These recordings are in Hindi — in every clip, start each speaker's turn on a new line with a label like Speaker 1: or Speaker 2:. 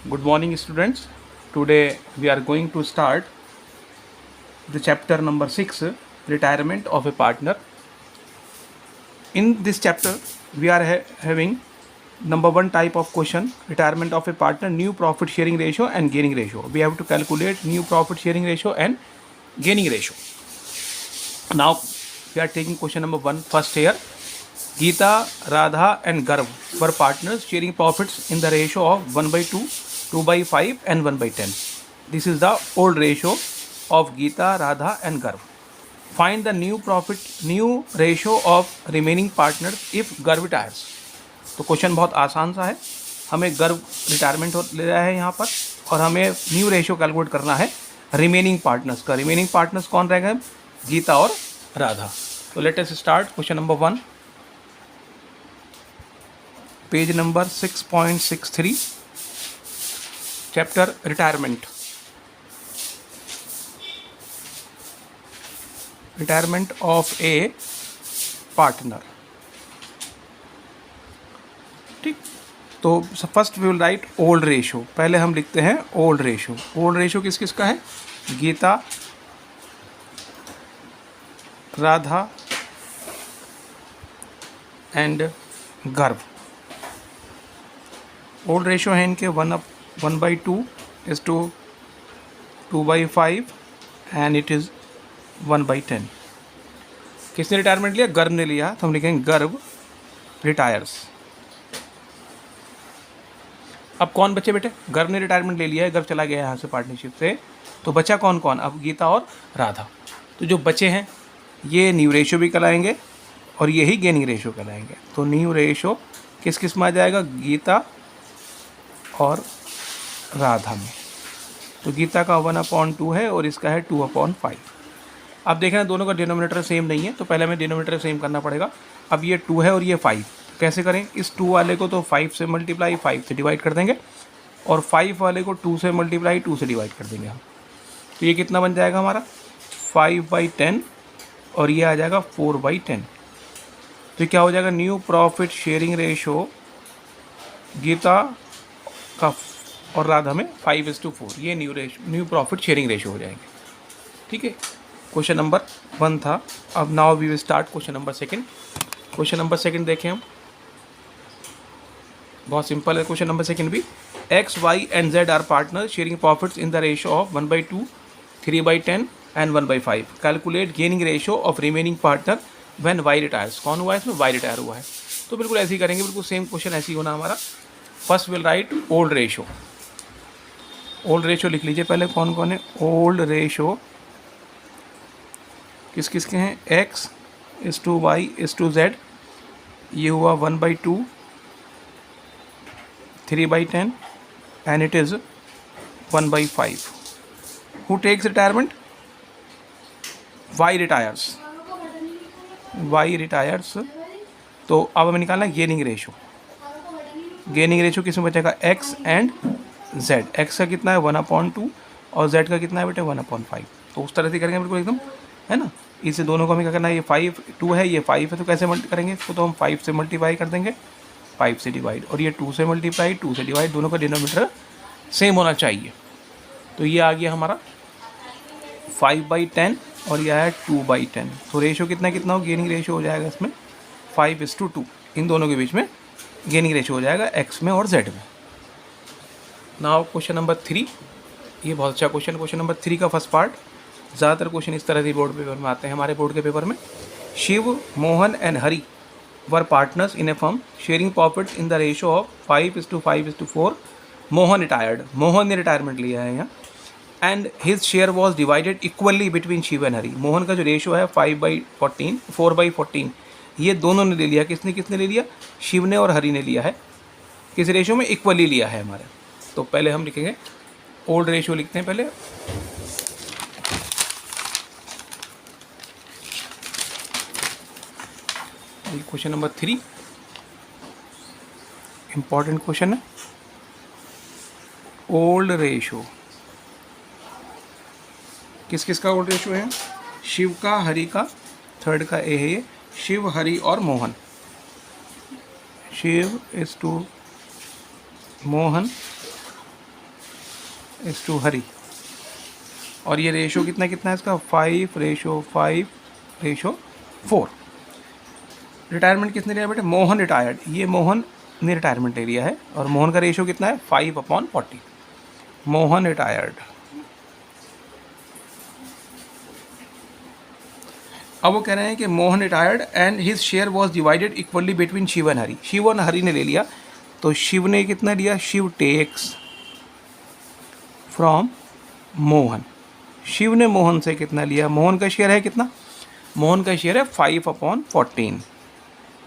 Speaker 1: Good morning, students. Today we are going to start the chapter number 6, retirement of a partner. In this chapter, we are having number 1 type of question, retirement of a partner, new profit sharing ratio and gaining ratio. We have to calculate new profit sharing ratio and gaining ratio. Now we are taking question number 1 first here. Geeta, Radha and Garv were partners sharing profits in the ratio of 1/2, 2/5 and 1/10. This is the old ratio of Geeta, Radha and Garv. Find the new ratio of remaining partners if Garv retires. तो क्वेश्चन बहुत आसान सा है. हमें गर्व रिटायरमेंट ले रहा है यहाँ पर और हमें न्यू रेशियो कैलकुलेट करना है रिमेनिंग पार्टनर्स का. रिमेनिंग पार्टनर्स कौन रहेगा? गीता और राधा. तो let us start question number 1, page number 6.63, chapter retirement. Retirement of a partner. ठीक, तो first we will write old ratio. पहले हम लिखते हैं ओल्ड रेशियो. ओल्ड रेशियो किस किस का है? Gita, Radha and Garv. Old ratio है इनके 1/2 is to 2/5 and it is 1/10. किसने रिटायरमेंट लिया? गर्व ने लिया, तो हम लिखेंगे गर्व रिटायर्स. अब कौन बचे बेटे? गर्व ने रिटायरमेंट ले लिया है, गर्व चला गया यहाँ से पार्टनरशिप से, तो बचा कौन कौन? अब गीता और राधा. तो जो बचे हैं ये न्यू रेशियो भी कहलाएंगे और ये ही गेनिंग रेशियो कहलाएंगे. तो न्यू रेशियो किस किस में आ जाएगा? गीता और राधा में. तो गीता का 1/2 है और इसका है 2/5. अब देखना दोनों का डिनोमिनेटर सेम नहीं है, तो पहले हमें डिनोमिनेटर सेम करना पड़ेगा. अब ये 2 है और ये 5. कैसे करें? इस 2 वाले को तो 5 से मल्टीप्लाई 5 से डिवाइड कर देंगे और 5 वाले को 2 से मल्टीप्लाई 2 से डिवाइड कर देंगे हम. तो ये कितना बन जाएगा हमारा? 5/10 और ये आ जाएगा 4/10. तो क्या हो जाएगा? New profit sharing ratio Gita का और राधा में 5:4. ये न्यू प्रॉफिट शेयरिंग रेशो हो जाएंगे. ठीक है, क्वेश्चन नंबर 1 था. अब now we will start question number 2. Question number 2 देखें हम. बहुत सिंपल है क्वेश्चन नंबर 2 भी. X, Y and Z are partner sharing profits in the ratio of 1/2, 3/10 and 1/5. Calculate gaining ratio of remaining partner when Y retires. कौन हुआ है इसमें? वाई रिटायर हुआ है. तो बिल्कुल ऐसे ही करेंगे, बिल्कुल सेम क्वेश्चन ऐसे ही होना हमारा. First will write old ratio. Old ratio लिख लीजिए पहले. कौन कौन है? ओल्ड रेशो किस किस के हैं? X is to Y is to Z. ये हुआ 1/2, 3/10 and it is 1/5. Who takes retirement? Y retires. Y retires. तो अब हमें निकालना है गेनिंग रेशो. गेनिंग रेशो किस में बचेगा? X and Z. एक्स का कितना है? 1/2 और जेड का कितना है बेटे? 1/5. तो उस तरह से करेंगे बिल्कुल एकदम, है ना. इसे दोनों को हमें क्या करना है? ये 2 है, ये 5 है, तो कैसे करेंगे इसको? तो हम 5 से मल्टीप्लाई कर देंगे, 5 से डिवाइड, और ये 2 से मल्टीप्लाई, 2 से डिवाइड. दोनों का डिनोमिनेटर सेम होना चाहिए. तो ये आ गया हमारा 5/10 और यह है 2/10. तो रेशो कितना कितना हो? गेनिंग रेशो हो जाएगा इसमें 5:2. इन दोनों के बीच में गेनिंग रेशो हो जाएगा एक्स में और जेड में. Now question number 3. ये बहुत अच्छा क्वेश्चन. क्वेश्चन नंबर 3 का फर्स्ट पार्ट. ज़्यादातर क्वेश्चन इस तरह से बोर्ड पेपर में आते हैं, हमारे बोर्ड के पेपर में. Shiv, Mohan and Hari were partners in a firm sharing profits in the ratio of 5:5:4. Mohan retired. Mohan ने रिटायरमेंट लिया है यहाँ. And his share was divided equally between Shiv and Hari. Mohan का जो रेशो है 5/14, 4/14, ये दोनों ने ले लिया. किसने किसने ले लिया? शिव ने और हरी ने लिया है. किस रेशो में? इक्वली लिया है हमारे. तो पहले हम लिखेंगे ओल्ड रेशो. लिखते हैं पहले. क्वेश्चन नंबर 3 इंपॉर्टेंट क्वेश्चन है. ओल्ड रेशो किस किस का ओल्ड रेशो है? शिव का, हरि का, थर्ड का ए है ये. शिव, हरि और Mohan. Shiv is to Mohan is to Hari, और ये रेशो कितना कितना है इसका 5:5:4। रिटायरमेंट किसने लिया बेटे? मोहन रिटायर्ड। ये मोहन ने रिटायरमेंट ले लिया है और मोहन का रेशो कितना है 5/40। मोहन रिटायर्ड। अब वो कह रहे हैं कि Mohan retired and his share was divided equally between Shiv and Hari. Shiv और हरी ने ले लिया, तो शिव ने कितना लिया? Shiv takes from Mohan. शिव ने मोहन से कितना लिया? मोहन का शेयर है कितना? मोहन का शेयर है 5/14।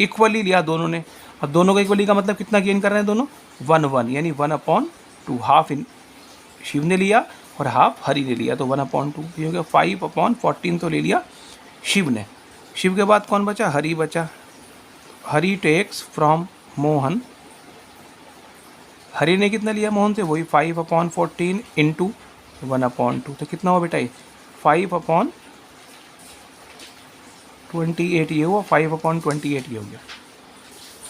Speaker 1: इक्वली लिया दोनों ने। अब दोनों का इक्वली का मतलब कितना गेन कर रहे हैं दोनों? 1/1, यानी 1/2। हाफ इन शिव ने लिया और हाफ हरी ने लिया, तो 1/2। ये हो गया 5/14 तो ले लिया शिव ने। शिव के बाद कौन बचा? हरी बचा। हरी टेक्स फ्रॉम मोहन। हरी ने कितना लिया मोहन से? वही 5/14 इंटू 1/2। तो कितना हुआ बेटा? ये 5/28 ये हुआ। 5/28 ये हो गया।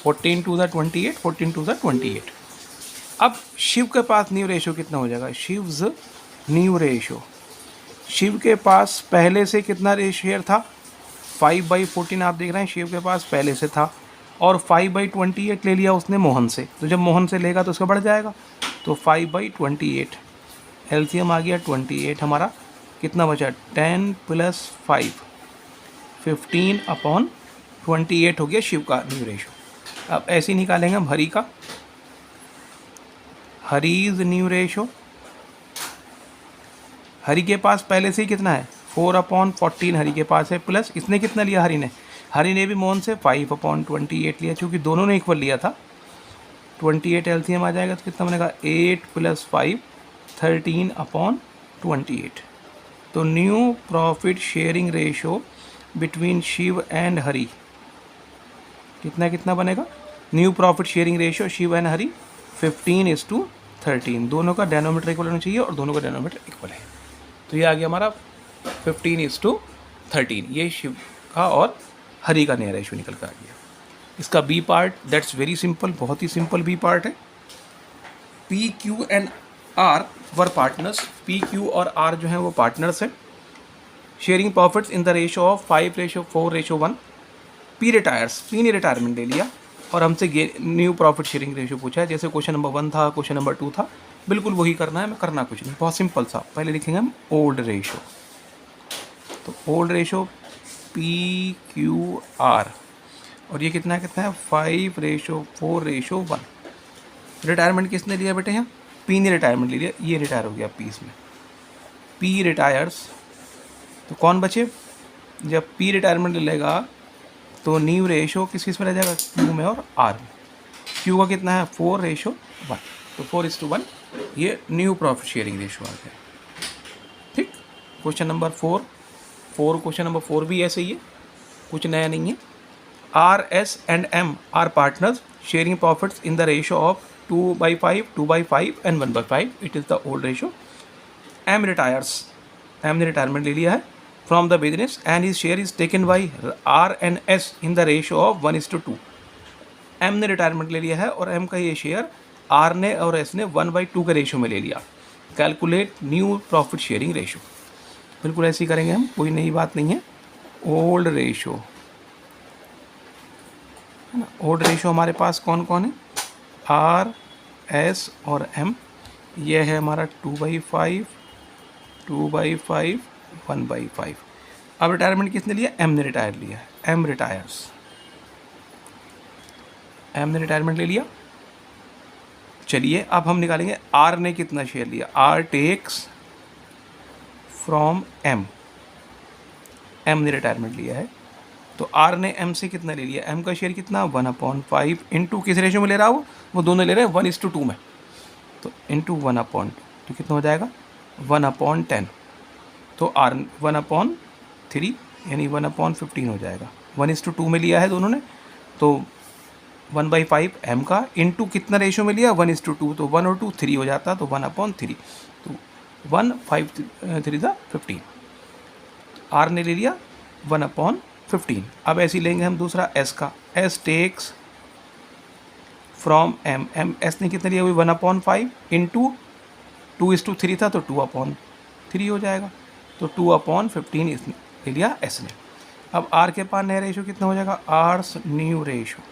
Speaker 1: 14 to the 28, 14 to the 28। अब शिव के पास न्यू रेशो कितना हो जाएगा? शिव्स न्यू रेशो। शिव के पास पहले से कितना शेयर था? 5/14 आप देख रहे हैं शिव के पास पहले से था, और 5/28 ले लिया उसने मोहन से। तो जब मोहन से लेगा तो उसका बढ़ जाएगा, तो 5/28 एलसीएम आ गया 28। हमारा कितना बचा? 10 + 5 15/28 हो गया शिव का न्यू रेशो। अब ऐसे ही निकालेंगे हम हरी का। Hurries new ratio. हरी के पास पहले से ही कितना है? 4/14 हरी के पास है, प्लस इसने कितना लिया हरी ने? हरी ने भी मोहन से 5/28 लिया, क्योंकि दोनों ने इक्वल लिया था। 28 एलसीएम आ जाएगा तो कितना बनेगा? 8 + 5 13/28। तो new profit sharing ratio between Shiv and Hari कितना कितना बनेगा? New profit sharing ratio Shiv and Hari 15:13। दोनों का डेनोमीटर इक्वल होना चाहिए और दोनों का डेनोमीटर इक्वल है। तो ये आ गया हमारा 15:13। ये शिव का और हरी का नया रेशो निकल कर आ गया। इसका B part that's very simple, बहुत ही सिंपल बी पार्ट है। P Q and R are partners. P Q और आर जो हैं वो पार्टनर्स हैं। Sharing profits in the ratio of 5:4:1। P retires. P ने रिटायरमेंट ले लिया और हमसे न्यू प्रॉफिट शेयरिंग रेशो पूछा है। जैसे क्वेश्चन नंबर 1 था, क्वेश्चन नंबर 2 था, बिल्कुल वही करना है। मैं करना कुछ नहीं, बहुत सिंपल सा। पहले लिखेंगे हम ओल्ड रेशो। तो old ratio P Q R, और ये कितना कितना है? 5:4:1। रिटायरमेंट किसने लिया बेटे? यहाँ पी ने रिटायरमेंट ले लिया, ये रिटायर हो गया पी इसमें। पी रिटायर्स, तो कौन बचे? जब पी रिटायरमेंट ले लेगा तो न्यू रेशो किस में रह जाएगा? क्यू में और आर में। क्यू का कितना है? 4:1। तो 4:1 ये न्यू प्रॉफिट शेयरिंग रेशो आ गया। ठीक। क्वेश्चन नंबर 4 क्वेश्चन नंबर 4 भी ऐसे ही है, कुछ नया नहीं है। R S and M are partners sharing profits in the ratio of 2/5, 2/5 and 1/5। It is the old ratio. M retires. M ने रिटायरमेंट ले लिया है from the business and his share is taken by R and S in the ratio of 1:2। M ने रिटायरमेंट ले लिया है और M का ये शेयर R ने और S ने 1/2 के रेशो में ले लिया। Calculate new profit sharing ratio. बिल्कुल ऐसे ही करेंगे हम, कोई नई बात नहीं है। ओल्ड रेशो है ना। ओल्ड रेशो हमारे पास कौन कौन है? R, S और M। यह है हमारा 2/5, 2/5, 1/5। अब रिटायरमेंट किसने लिया? एम ने रिटायर लिया है। M retires. एम ने रिटायरमेंट ले लिया। चलिए अब हम निकालेंगे आर ने कितना शेयर लिया। R takes from M. M ने रिटायरमेंट लिया है, तो आर ने एम से कितना ले लिया? एम का शेयर कितना? 1/5 इंटू किस रेशो में ले रहा वो दोनों ले रहे हैं 1:2 में, तो इंटू 1/2। तो कितना हो जाएगा? 1/10। तो आर 1/3 यानी 1/15 हो जाएगा। 1:2 में लिया है दोनों ने, तो 1/5 एम का इंटू कितना रेशो में लिया? 1:2। तो 1 और 2 3 हो जाता, तो 1/3। तो 1 5 3 15। आर ने ले लिया 1/15। अब ऐसे ही लेंगे हम दूसरा एस का। S takes from M. M S ने कितना लिया? 1/5 इंटू 2:3 था तो 2/3 हो जाएगा, तो 2/15 इसने ले लिया एस ने। अब आर के पास नया रेशो कितना हो जाएगा, आर्स न्यू रेशो।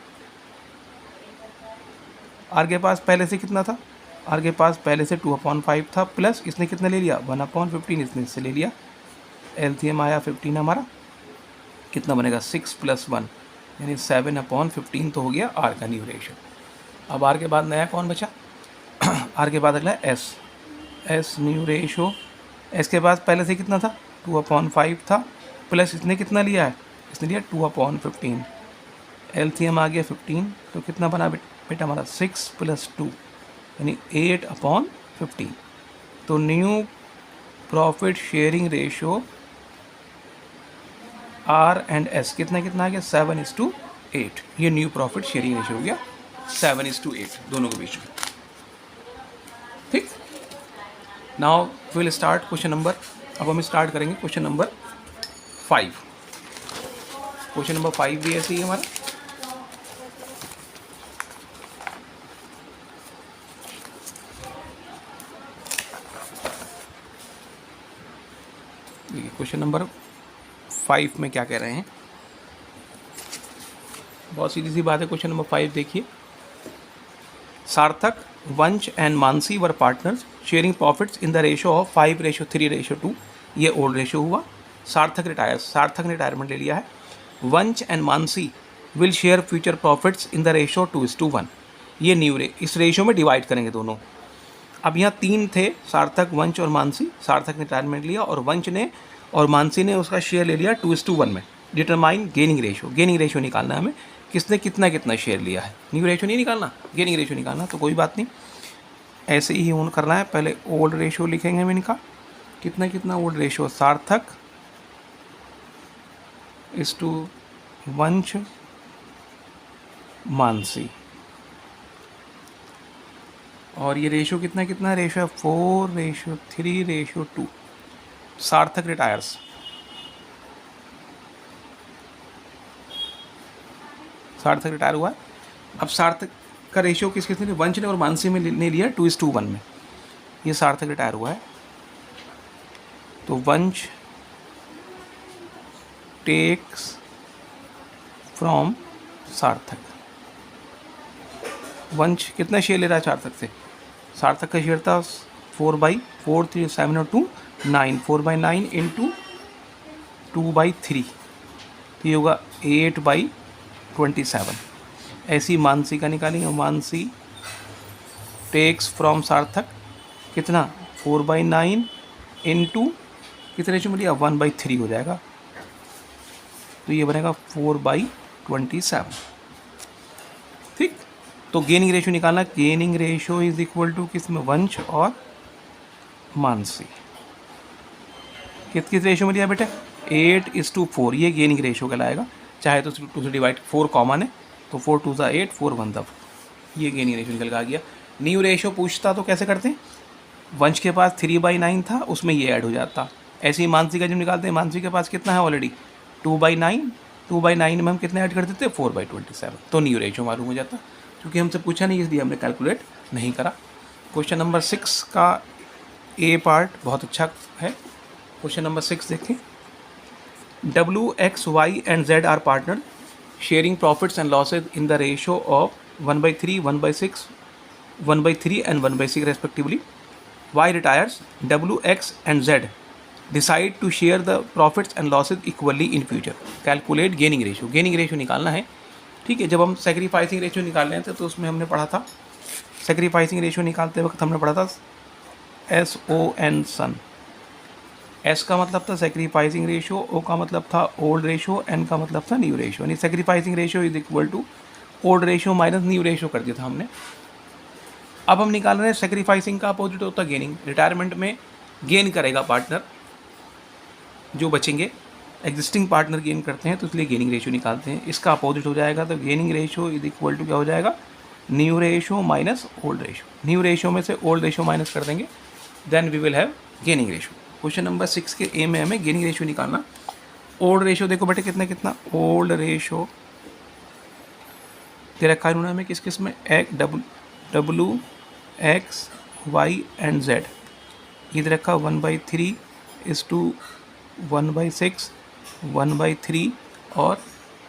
Speaker 1: आर के पास पहले से कितना था, आर के पास पहले से 2/5 था, प्लस इसने कितना ले लिया 1/15 इसने इससे ले लिया, एलसीएम आया 15 हमारा, कितना बनेगा 6 + 1 यानी 7/15 तो हो गया आर का न्यू रेशो। अब आर के बाद नया कौन बचा, आर के बाद अगला S, S new ratio. S के पास पहले से कितना था 2/5 था, प्लस इसने कितना लिया है, इसने लिया 2/15, एलसीएम आ गया 15, तो कितना बना बेटा हमारा 6 + 2 यानी 8/15। तो new profit sharing ratio R and S कितना कितना आ गया 7:8। ये न्यू प्रॉफिट शेयरिंग रेशो हो गया 7:8 दोनों के बीच में। ठीक, now will start question number, अब हम स्टार्ट करेंगे क्वेश्चन नंबर 5। क्वेश्चन नंबर 5 भी ऐसे ही हमारा, देखिए क्वेश्चन नंबर 5 में क्या कह रहे हैं, बहुत सीधी सी बात है। क्वेश्चन नंबर 5 देखिए, सार्थक, वंश and Mansi were partners sharing profits in the ratio of 5:3:2। ये ओल्ड रेशो हुआ। सार्थक रिटायर्स, सार्थक ने रिटायरमेंट ले लिया है। वंश and Mansi will share future profits in the ratio 2:1। ये न्यू इस रेशो में डिवाइड करेंगे दोनों। अब यहाँ 3 थे, सार्थक, वंश और मानसी। सार्थक ने रिटायरमेंट लिया और वंश ने और मानसी ने उसका शेयर ले लिया 2:1 में। Determine gaining ratio, gaining ratio निकालना है हमें, किसने कितना कितना शेयर लिया है। न्यू रेशो नहीं निकालना, गेनिंग रेशो निकालना। तो कोई बात नहीं, ऐसे ही ऑन करना है। पहले ओल्ड रेशो लिखेंगे हम इनका, कितना कितना ओल्ड रेशो, सार्थक इस टू वंश मानसी, और ये रेशो कितना कितना रेशो है 4:3:2। सार्थक रिटायर्स, सार्थक रिटायर हुआ है। अब सार्थक का रेशियो किस किसने, वंश ने और मानसी में ने लिया 2:1 में। ये सार्थक रिटायर हुआ है, तो वंश टेक्स फ्रॉम सार्थक। वंश कितना शेयर ले रहा है सार्थक से, सार्थक का शेयर था 4/4 3 7 और 2 9, 4/9 इंटू 2/3, तो ये होगा 8/27। ऐसी मानसी का निकालेंगे, मानसी टेक्स फ्रॉम सार्थक कितना 4/9 इंटू कितने रेशो में लिया 1/3 हो जाएगा, तो ये बनेगा 4/27। ठीक, तो गेनिंग रेशो निकालना, gaining ratio is equal to किसमें, वंश और मानसी। किस किस रेशो में लिया बेटा 8:4, ये गेनिंग रेशो कहलाएगा। चाहे तो 2 से डिवाइड, 4 कॉमन है तो 4 2 8, 4 1 4, ये गेनिंग रेशो निकल के आ गया। न्यू रेशो पूछता तो कैसे करते हैं, वंश के पास 3/9 था, उसमें ये ऐड हो जाता। ऐसे ही मानसी का जब निकालते हैं, मानसी के पास कितना है ऑलरेडी 2/9, 2/9 में हम कितना ऐड कर देते हैं 4/27, तो न्यू रेशो मालूम हो जाता। क्योंकि हमसे पूछा नहीं इसलिए हमने कैलकुलेट नहीं करा। क्वेश्चन नंबर 6 का ए पार्ट बहुत अच्छा है। क्वेश्चन नंबर 6 देखें, W, X, Y and Z are partners sharing profits and losses in the ratio of 1/3, 1/6, 1/3 and 1/6 respectively. Y retires. W, X and Z decide to share the profits and losses equally in future. Calculate gaining ratio. Gaining ratio निकालना है। ठीक है, जब हम सेक्रीफाइसिंग रेशियो निकाल रहे थे तो उसमें हमने पढ़ा था, सेक्रीफाइसिंग रेशियो निकालते वक्त हमने पढ़ा था SON सन। एस का मतलब था सेक्रीफाइसिंग रेशियो, ओ का मतलब था ओल्ड रेशियो, एन का मतलब था न्यू रेशियो। यानी sacrificing ratio is equal to old ratio minus new ratio कर दिया था हमने। अब हम निकाल रहे हैं सेक्रीफाइसिंग का अपोजिट होता है गेनिंग। रिटायरमेंट में गेन करेगा पार्टनर, जो बचेंगे एग्जिस्टिंग पार्टनर गेन करते हैं, तो इसलिए गेनिंग रेशियो निकालते हैं। इसका अपोजिट हो जाएगा, तो gaining ratio is equal to क्या हो जाएगा, new ratio minus old ratio. New ratio में से ओल्ड रेशियो माइनस कर देंगे, then we will have gaining ratio. Question number 6 के ए में हमें गेनिंग रेशियो निकालना। ओल्ड रेशियो देखो बेटे कितना कितना, ओल्ड रेशियो दे रखा है हमें किस किस में, W, X, Y and Z। ये दे रखा 1/3 इज टू 1/6, 1/3 और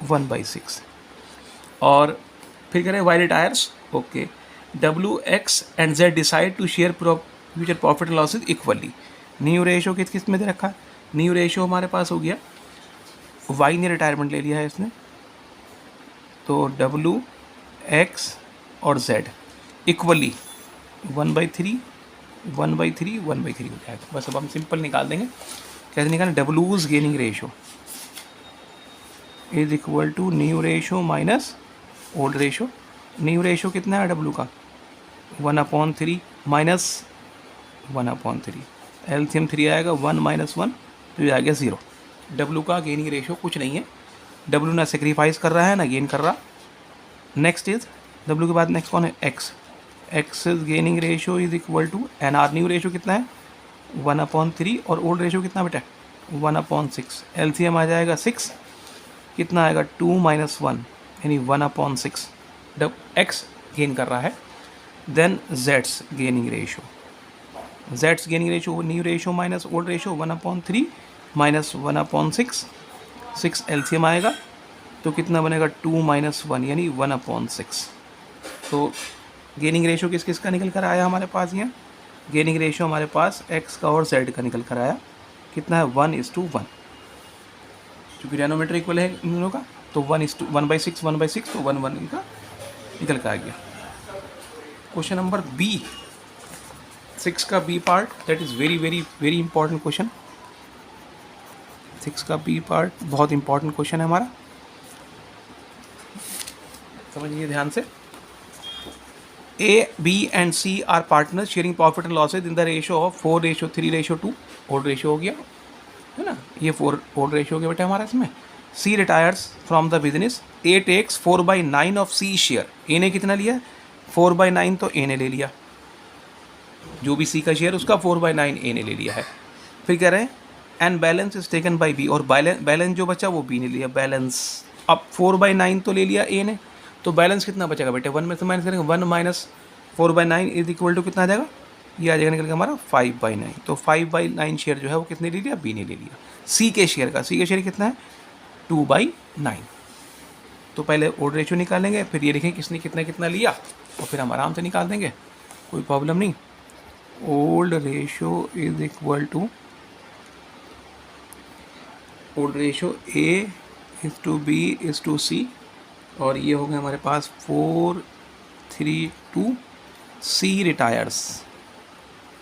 Speaker 1: 1/6। और फिर कह रहे हैं Y retires, okay, W X and Z decide to share future profit and losses equally. New ratio किस किस में दे रखा है? न्यू रेशो हमारे पास हो गया, वाई ने रिटायरमेंट ले लिया है इसने, तो डब्ल्यू एक्स और जेड इक्वली 1/3 1/3 1/3 हो जाएगा। बस अब हम सिंपल निकाल देंगे। कैसे निकालें? डब्ल्यूज gaining ratio is equal to new ratio minus old ratio. New ratio कितना है डब्ल्यू का? 1/3 माइनस 1/3, एलसीएम 3 आएगा, 1 - 1 तो ये आ गया 0। डब्ल्यू का गेनिंग रेशो कुछ नहीं है, डब्ल्यू ना सेक्रीफाइस कर रहा है ना गेन कर रहा। नेक्स्ट इज डब्ल्यू के बाद नेक्स्ट कौन है? X. X is gaining ratio is equal to N R. New ratio कितना है? 1/3 और ओल्ड रेशो कितना बेटा? 1/6। एलसीएम आ जाएगा 6, कितना आएगा? 2 - 1 यानी 1/6। एक्स गेन कर रहा है। Then Jades gaining ratio, Jades gaining ratio new ratio minus old ratio 1/3 minus 1/6, 6 LCM आएगा तो कितना बनेगा? 2 - 1 यानी 1/6। तो गेनिंग रेशो किस किस का निकल कर आया हमारे पास? यहाँ गेनिंग रेशो हमारे पास एक्स का और जेड का निकल कर आया, कितना है? 1:1। क्योंकि डिनोमिनेटर इक्वल है इन दोनों का, तो 1/6 1/6 तो 1 इनका निकल कर आ गया। क्वेश्चन नंबर बी, 6 का B part, that is very very very important question. 6 का बी पार्ट बहुत इंपॉर्टेंट क्वेश्चन है हमारा, समझिए ध्यान से। A, B and C are partner sharing profit and losses in the ratio of 4:3:2। Old ratio हो गया है ना, ये 4 ओल्ड रेशो हो गया बेटा हमारा इसमें। C retires from the business, A takes 4/9 of C share. A ने कितना लिया? 4/9 तो ए ने ले लिया, जो भी सी का शेयर उसका 4/9 ए ने ले लिया है। फिर कह रहे हैं and balance is taken by B, और बैलेंस जो बचा वो बी ने लिया बैलेंस। अब 4/9 तो ले लिया ए ने, तो बैलेंस कितना बचेगा बेटे? 1 में से माइनस करेंगे, 1 - 4/9 इज इक्वल टू कितना आ जाएगा? ये आ जाएगा निकल के हमारा 5/9। तो 5/9 शेयर जो है वो किसने ले लिया? बी ने ले लिया, सी के शेयर का। सी का शेयर कितना है? 2/9। तो पहले ओल्ड रेशो निकालेंगे, फिर ये लिखेंगे किसने कितना कितना लिया, और फिर हम आराम से निकाल देंगे, कोई प्रॉब्लम नहीं। Old ratio is equal to old ratio A is to B is to C, और ये हो गया हमारे पास 4:3:2। सी रिटायर्स,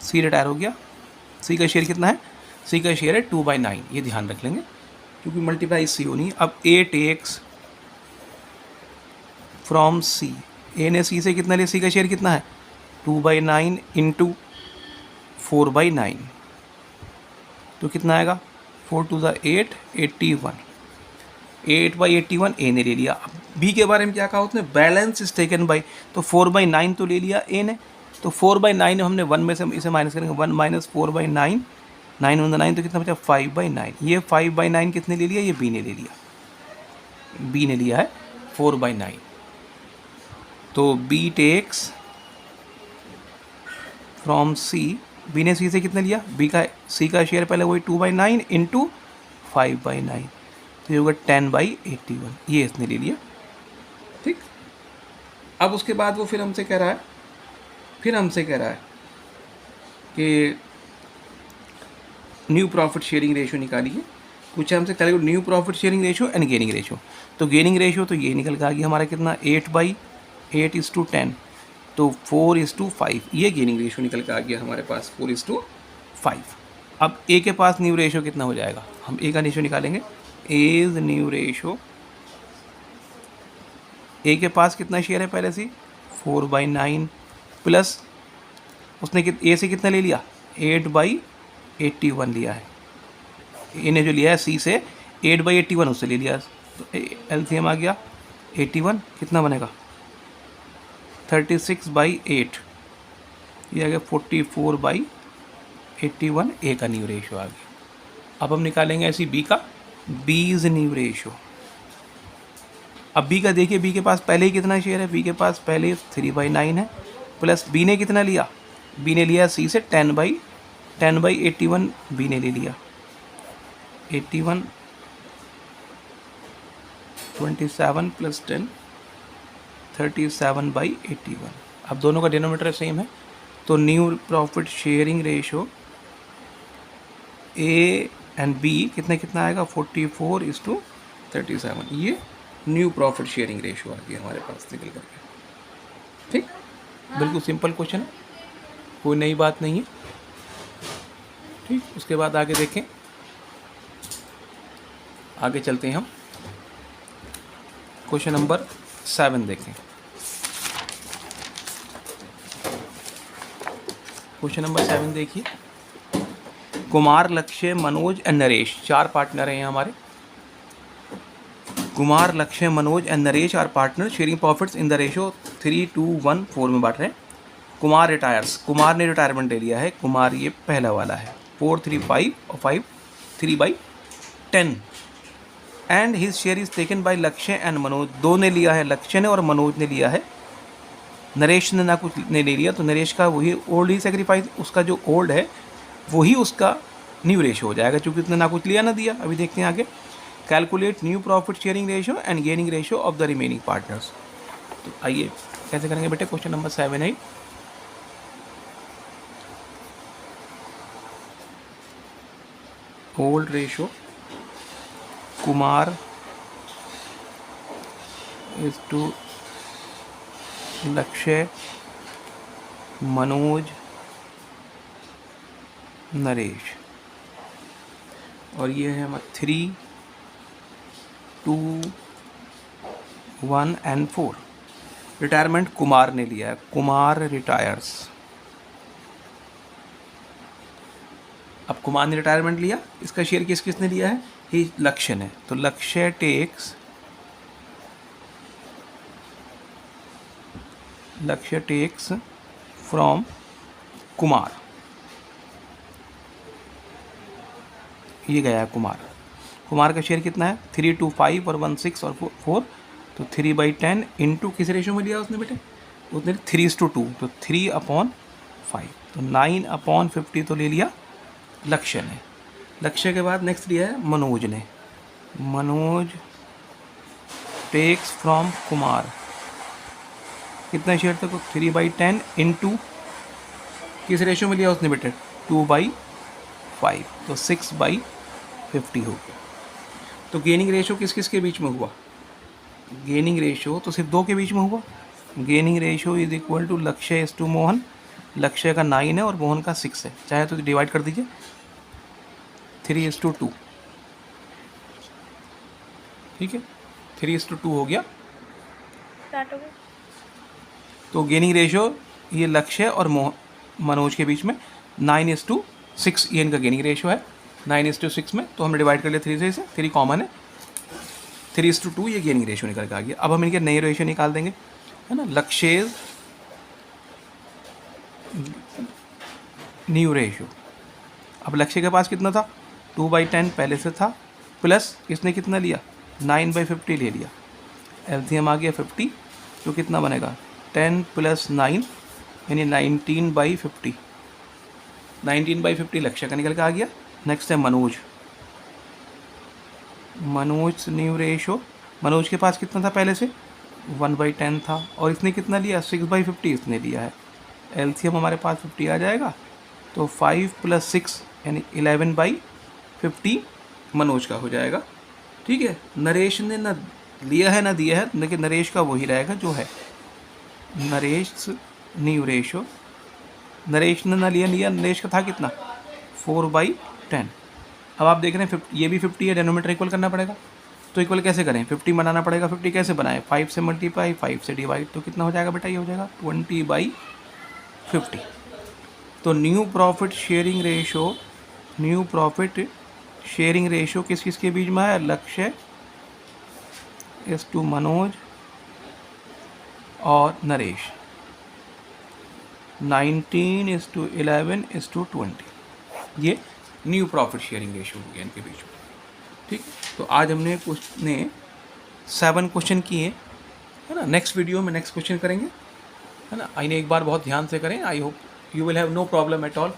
Speaker 1: सी रिटायर हो गया। सी का शेयर कितना है? सी का शेयर है 2/9, ये ध्यान रख लेंगे क्योंकि मल्टीप्लाई सी होनी है। अब ए टेक्स फ्रॉम सी, ए ने सी से कितना लिया? सी का शेयर कितना है? 2/9 इंटू 4/9, तो कितना आएगा? 4 × 2 = 8, 81। 8/81 ए ने ले लिया। अब बी के बारे में क्या कहा उसने? बैलेंस इज टेकन बाई, तो 4/9 तो ले लिया ए ने, तो 4/9 हमने 1 में से इसे माइनस करेंगे, 1 - 4/9, 9 × 9 तो कितना बचा? 5/9। ये 5/9 किसने ले लिया? ये बी ने ले लिया, बी ने लिया है 4/9। तो B takes from C, B ने सी से कितना लिया? बी का सी का शेयर पहले वही 2/9 इंटू 5/9, तो ये होगा 10/81, ये इसने ले लिया। ठीक, अब उसके बाद वो फिर हमसे कह रहा है कि न्यू प्रॉफिट शेयरिंग रेशो निकालिए। पूछा हमसे करेंगे new profit sharing ratio and gaining ratio. तो गेनिंग रेशो तो ये निकल के आ गया हमारा कितना? 8/8:10, तो 4:5, ये गेनिंग रेशो निकल के आ गया हमारे पास 4:5। अब ए के पास न्यू रेशो कितना हो जाएगा? हम ए का रेशो निकालेंगे। एज न्यू रेशो, ए के पास कितना शेयर है पहले से? 4/9 प्लस उसने ए से कितना ले लिया? 8/81 लिया है। ए ने जो लिया है सी से 8/81 उससे ले लिया, तो एलसीएम आ गया 81, कितना बनेगा? 36/8, ये आ गया 44/81। ए का न्यू रेशो आ गया। अब हम निकालेंगे ऐसी बी का, बी इज न्यू रेशो। अब बी का देखिए, बी के पास पहले ही कितना शेयर है? बी के पास पहले 3/9 है, प्लस बी ने कितना लिया? बी ने लिया सी से 10/10 10/81 बी ने ले लिया, 81 27 + 10 37/81। अब दोनों का डिनोमिनेटर सेम है, तो new profit sharing ratio A and B कितना आएगा 44:37। ये न्यू प्रॉफिट शेयरिंग रेशो आ गया हमारे पास निकल करके। ठीक, बिल्कुल सिंपल क्वेश्चन है, कोई नई बात नहीं है। ठीक, उसके बाद आगे देखें, आगे चलते हैं हम, क्वेश्चन नंबर 7 देखें। क्वेश्चन नंबर 7 देखिए, कुमार, लक्ष्य, मनोज एंड नरेश 4 पार्टनर हैं हमारे। Kumar, Lakshya, Manoj and Naresh are partner sharing profits in the ratio 3:2:1:4 में बांट रहे हैं। कुमार रिटायर्स, कुमार ने रिटायरमेंट ले लिया है, कुमार ये पहला वाला है, 4, 3, 5 और 5 3/10 and his share is taken bye लक्ष्य एंड मनोज। दो ने लिया है, लक्ष्य ने और मनोज ने लिया है, नरेश ने ना कुछ ने ले लिया, तो नरेश का वही ओल्ड ही सेक्रीफाइस, उसका जो ओल्ड है वही उसका न्यू रेशो हो जाएगा, क्योंकि उसने ना कुछ लिया ना दिया। अभी देखते हैं आगे, calculate new profit sharing ratio and gaining ratio of the remaining partners. तो आइए कैसे करेंगे बेटे, क्वेश्चन नंबर 7 है, old ratio Kumar is to Lakshya, Manoj, Naresh, और ये है 3, 2, 1 एंड 4। रिटायरमेंट कुमार ने लिया है, कुमार रिटायर्स। अब कुमार ने रिटायरमेंट लिया, इसका शेयर किसने लिया है, ही लक्ष्य ने, तो लक्ष्य टेक्स फ्रॉम कुमार, ये गया है कुमार। कुमार का शेयर कितना है 3, 2, 5 और 1, 6 और 4, तो 3/10 इंटू किस रेशो में लिया उसने बेटे, उसने 3:2, तो 3/5, तो 9/50 तो ले लिया लक्ष्य ने। लक्ष्य के बाद नेक्स्ट लिया है मनोज ने, मनोज टेक्स फ्रॉम कुमार, कितना शेयर था, 3/10 इंटू किस रेशो में लिया उसने बेटे 2/5, तो 6/50 हो गया। तो गेनिंग रेशो किस किस के बीच में हुआ, गेनिंग रेशो तो सिर्फ 2 के बीच में हुआ। Gaining ratio is equal to Lakshya is to Mohan, Lakshya का 9 है और मोहन का 6 है, चाहे तो डिवाइड कर दीजिए, 3:2। ठीक है, 3:2 हो गया। तो गेनिंग रेशो ये लक्ष्य और मनोज के बीच में 9:6 ये इनका गेनिंग रेशो है, 9:6 में, तो हमने डिवाइड कर लिया 3 से, 3 कॉमन है, 3:2 ये गेनिंग रेशो निकल के आ गया। अब हम इनके नए रेशो निकाल देंगे, है ना, लक्ष्य न्यू रेशो। अब लक्ष्य के पास कितना था 2/10 पहले से था, प्लस इसने कितना लिया 9/50 ले लिया, एलसीएम आ गया 50, तो कितना बनेगा 10 + 9 यानी 19/50, 19/50 लक्ष्य का निकल के आ गया। नेक्स्ट है मनोज, मनोज न्यू रेशो, मनोज के पास कितना था पहले से 1/10 था, और इसने कितना लिया 6/50 इसने लिया है, एलसीएम हमारे पास 50 आ जाएगा, तो 5 + 6 यानी 11/50 मनोज का हो जाएगा। ठीक है, नरेश ने ना लिया है ना दिया है, लेकिन नरेश का वही रहेगा जो है, नरेश न्यू रेशो, नरेश ने ना लिया, नरेश का था कितना 4/10। अब आप देख रहे हैं ये भी 50 है, डेनोमीटर इक्वल करना पड़ेगा, तो इक्वल कैसे करें 50 बनाना पड़ेगा, 50 कैसे बनाए 5 से मल्टीप्लाई 5 से डिवाइड, तो कितना हो जाएगा बेटा, ये हो जाएगा 20/50। तो न्यू प्रॉफिट शेयरिंग रेशो किस किस के बीच में है, लक्ष्य इज टू मनोज और नरेश, 19:11:20, ये न्यू प्रॉफिट शेयरिंग रेशो हो गया इनके बीच में। ठीक, तो आज हमने 7 क्वेश्चन किए, है ना। नेक्स्ट वीडियो में नेक्स्ट क्वेश्चन करेंगे, है ना। इन्हें एक बार बहुत ध्यान से करें, I hope you will have no problem at all.